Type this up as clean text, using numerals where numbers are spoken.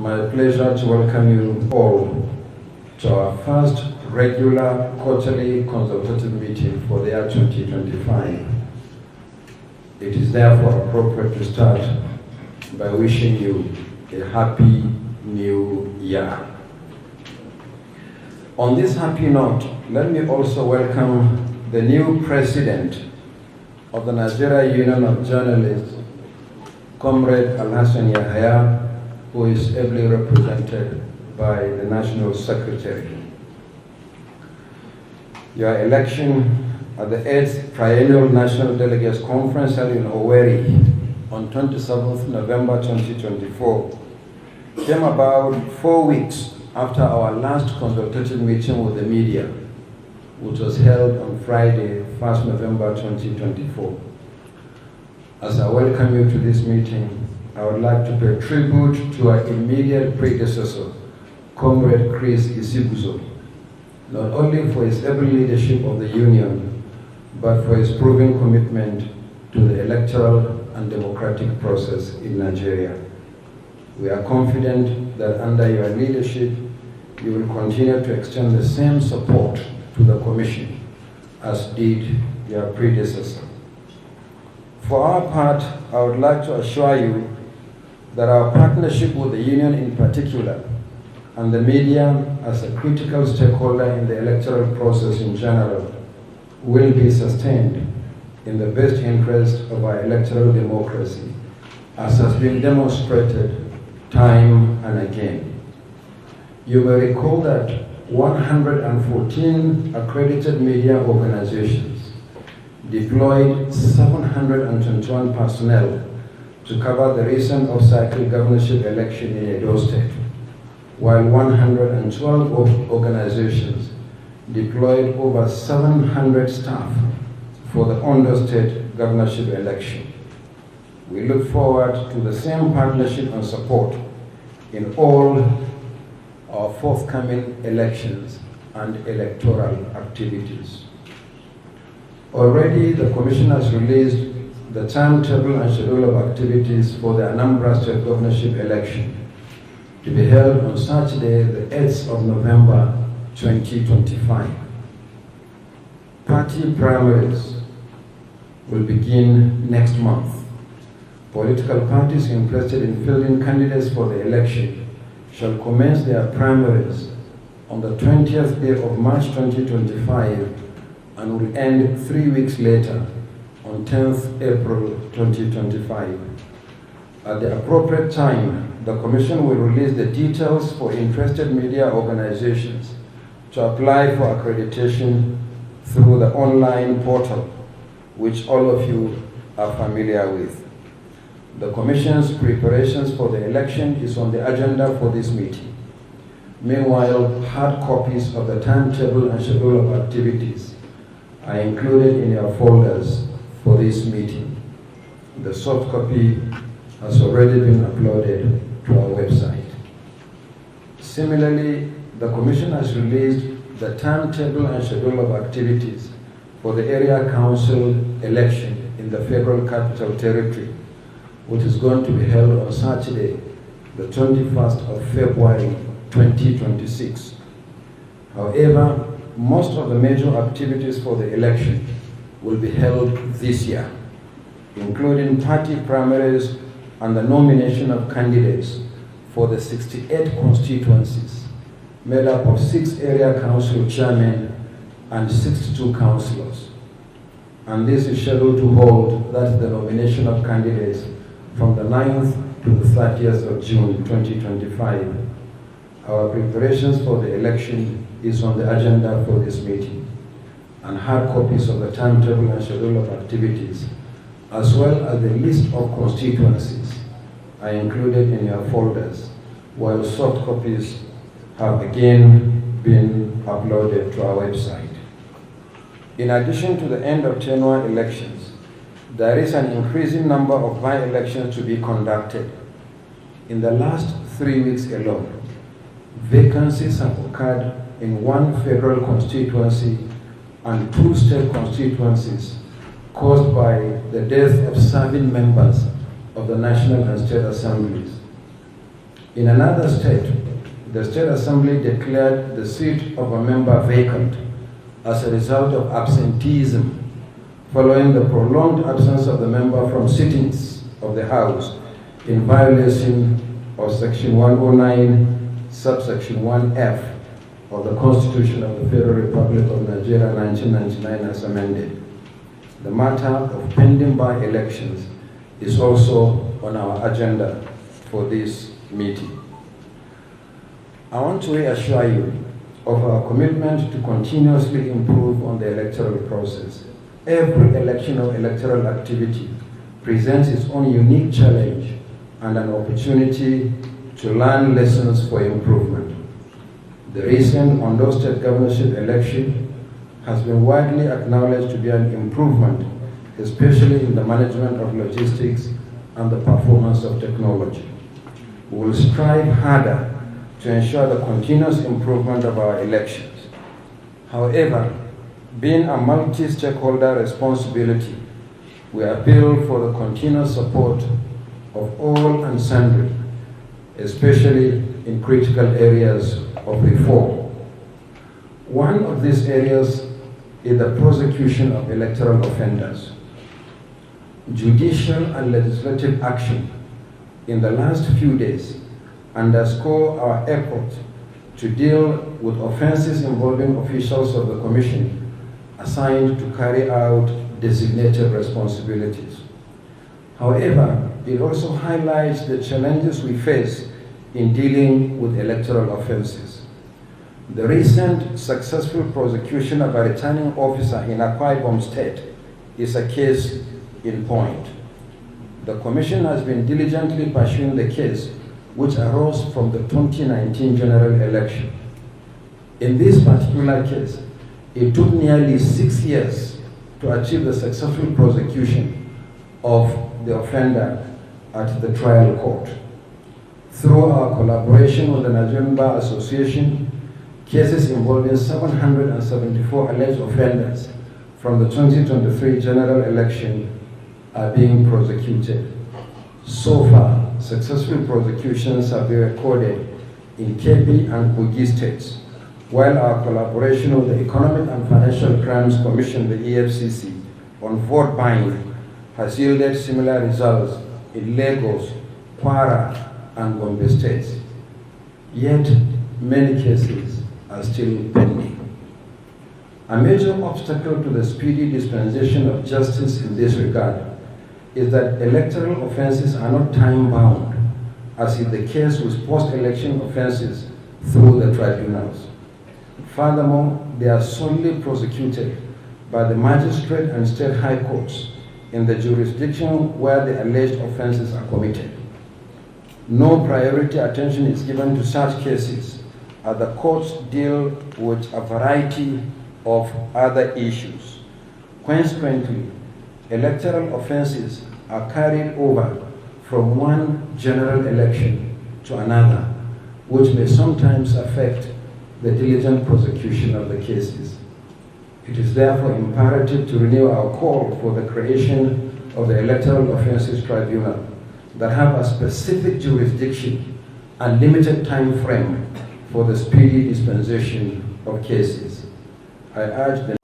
my pleasure to welcome you all to our first regular quarterly consultative meeting for the year 2025. It is therefore appropriate to start by wishing you a happy new year. On this happy note, let me also welcome the new president of the Nigeria Union of Journalists, Comrade Alhassan Yahya, who is ably represented by the National Secretary. Your election at the 8th Triennial National Delegates Conference held in Owerri on 27th November 2024 came about 4 weeks after our last consultative meeting with the media, which was held on Friday, 1st November 2024. As I welcome you to this meeting, I would like to pay tribute to our immediate predecessor, Comrade Chris Isiguzo, not only for his able leadership of the Union, but for his proven commitment to the electoral and democratic process in Nigeria. We are confident that under your leadership, you will continue to extend the same support to the Commission as did your predecessor. For our part, I would like to assure you that our partnership with the Union in particular and the media as a critical stakeholder in the electoral process in general will be sustained in the best interest of our electoral democracy, as has been demonstrated time and again. You may recall that 114 accredited media organizations deployed 721 personnel to cover the recent off-cycle governorship election in Edo State, while 112 organizations deployed over 700 staff for the Ondo State governorship election. We look forward to the same partnership and support in all our forthcoming elections and electoral activities. Already, the Commission has released the timetable and schedule of activities for the Anambra State governorship election to be held on Saturday, the 8th of November 2025. Party primaries will begin next month. Political parties interested in fielding candidates for the election shall commence their primaries on the 20th day of March 2025 and will end 3 weeks later on 10th April 2025. At the appropriate time, the Commission will release the details for interested media organizations to apply for accreditation through the online portal, which all of you are familiar with. The Commission's preparations for the election is on the agenda for this meeting. Meanwhile, hard copies of the timetable and schedule of activities are included in your folders for this meeting. The soft copy has already been uploaded to our website. Similarly, the Commission has released the timetable and schedule of activities for the Area Council election in the Federal Capital Territory, which is going to be held on Saturday, the 21st of February 2026. However, most of the major activities for the election will be held this year, including party primaries and the nomination of candidates for the 68 constituencies, made up of 6 area council chairmen and 62 councillors. And this is scheduled to hold, that's the nomination of candidates, from the 9th to the 30th of June 2025. Our preparations for the election is on the agenda for this meeting, and hard copies of the timetable and schedule of activities, as well as the list of constituencies, are included in your folders, while soft copies have again been uploaded to our website. In addition to the end of tenure elections, there is an increasing number of by-elections to be conducted. In the last 3 weeks alone, vacancies have occurred in 1 federal constituency and 2 state constituencies caused by the death of serving members of the National and State Assemblies. In another state, the State Assembly declared the seat of a member vacant as a result of absenteeism following the prolonged absence of the member from sittings of the House in violation of Section 109, subsection 1F of the Constitution of the Federal Republic of Nigeria 1999 as amended. The matter of pending by-elections is also on our agenda for this meeting. I want to reassure you of our commitment to continuously improve on the electoral process. Every election or electoral activity presents its own unique challenge and an opportunity to learn lessons for improvement. The recent Ondo State governorship election has been widely acknowledged to be an improvement, especially in the management of logistics and the performance of technology. We will strive harder to ensure the continuous improvement of our elections. However, being a multi-stakeholder responsibility, we appeal for the continuous support of all and sundry, especially in critical areas of reform. One of these areas is the prosecution of electoral offenders. Judicial and legislative action in the last few days underscore our effort to deal with offenses involving officials of the Commission assigned to carry out designated responsibilities. However, it also highlights the challenges we face in dealing with electoral offenses. The recent successful prosecution of a returning officer in Akwa Ibom State is a case in point. The Commission has been diligently pursuing the case which arose from the 2019 general election. In this particular case, it took nearly 6 years to achieve the successful prosecution of the offender at the trial court. Through our collaboration with the Nigerian Bar Association, cases involving 774 alleged offenders from the 2023 general election are being prosecuted. So far, successful prosecutions have been recorded in Kebbi and Kogi states, while our collaboration with the Economic and Financial Crimes Commission, the EFCC, on vote buying has yielded similar results in Lagos, Kwara, and Gombe states. Yet, many cases are still pending. A major obstacle to the speedy dispensation of justice in this regard is that electoral offenses are not time-bound, as is the case with post-election offenses through the tribunals. Furthermore, they are solely prosecuted by the magistrate and state high courts in the jurisdiction where the alleged offenses are committed. No priority attention is given to such cases, as the courts deal with a variety of other issues. Consequently, electoral offenses are carried over from one general election to another, which may sometimes affect the diligent prosecution of the cases. It is therefore imperative to renew our call for the creation of the Electoral Offences Tribunal that have a specific jurisdiction and limited time frame for the speedy dispensation of cases. I urge the